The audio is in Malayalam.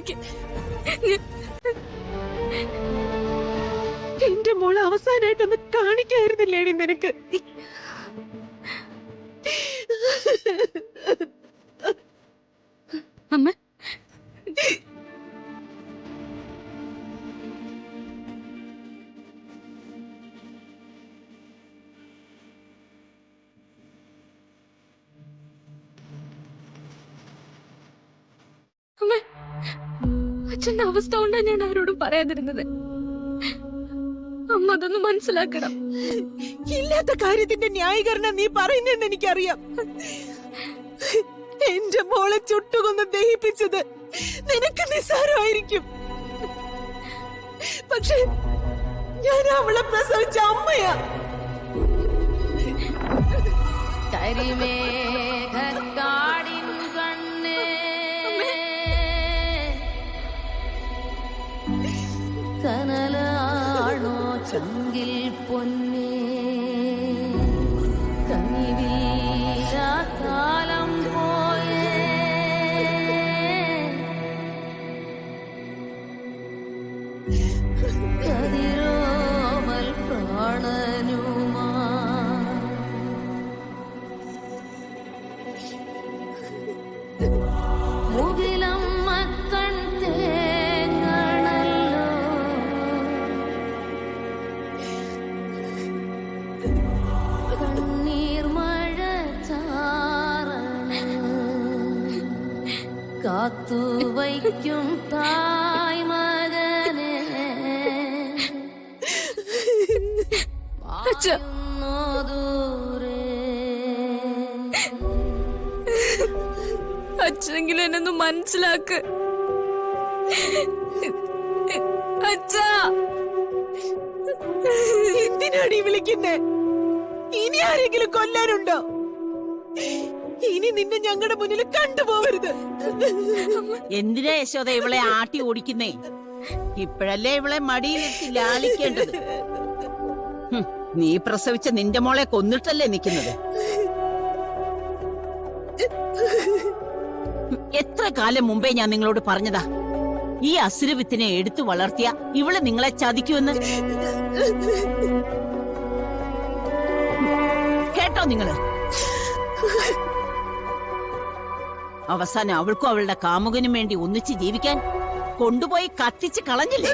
എനിക്ക് എന്റെ മോളെ അവസാനായിട്ടൊന്ന് കാണിക്കായിരുന്നില്ലേടി നിനക്ക്? അമ്മ അച്ഛന്റെ അവസ്ഥ കൊണ്ടാണ് ഞാൻ ആരോടും പറയാതിരുന്നത്. അമ്മ അതൊന്ന് മനസ്സിലാക്കണം. ഇല്ലാത്ത കാര്യത്തിന്റെ ന്യായീകരണം നീ പറയുന്നെന്ന് എനിക്കറിയാം. എന്റെ മോളെ ചുട്ടുകൊന്ന് ദഹിപ്പിച്ചത് നിനക്ക് നിസ്സാരമായിരിക്കും. പക്ഷെ ഞാൻ അവളെ പ്രസവിച്ച അമ്മയാ. കരിമേഘക്കാടിൻ കണ്ണേ കനലാണോ ചങ്കിൽ പൊന്നേ കനിവില്ല കാലം പോയേ കതിരോമൽ പ്രാണനുമാ മുകിലം മക്കൺ തേങ്ങണല്ലോ കണ്ണീർ മഴ ചാറണ കാത്തുവയ്ക്കും തായ് മകനെ ദൂരെ അച്ഛനെങ്കിലും എന്നൊന്ന് മനസ്സിലാക്ക്. അച്ഛാ, എന്തിനാണ് ഈ വിളിക്കുന്നേ? ഇനി ആരെങ്കിലും കൊല്ലാനുണ്ടോ? ഇനി നിന്നെ ഞങ്ങളുടെ മുന്നിൽ കണ്ടുപോകരുത്. എന്തിനാ യശോദ ഇവളെ ആട്ടി ഓടിക്കുന്നേ? ഇപ്പോഴല്ലേ ഇവളെ മടിയിലിട്ട് ലാളിക്കേണ്ടത്. നീ പ്രസവിച്ച നിന്റെ മോളെ കൊന്നിട്ടല്ലേ നിൽക്കുന്നത്? എത്ര കാലം മുമ്പേ ഞാൻ നിങ്ങളോട് പറഞ്ഞതാ, ഈ അസുരവിത്തിനെ എടുത്തു വളർത്തിയ ഇവള് നിങ്ങളെ ചതിക്കുമെന്ന്. കേട്ടോ നിങ്ങള്? അവസാനം അവൾക്കും അവളുടെ കാമുകനും വേണ്ടി ഒന്നിച്ച് ജീവിക്കാൻ കൊണ്ടുപോയി കത്തിച്ച് കളഞ്ഞില്ലേ?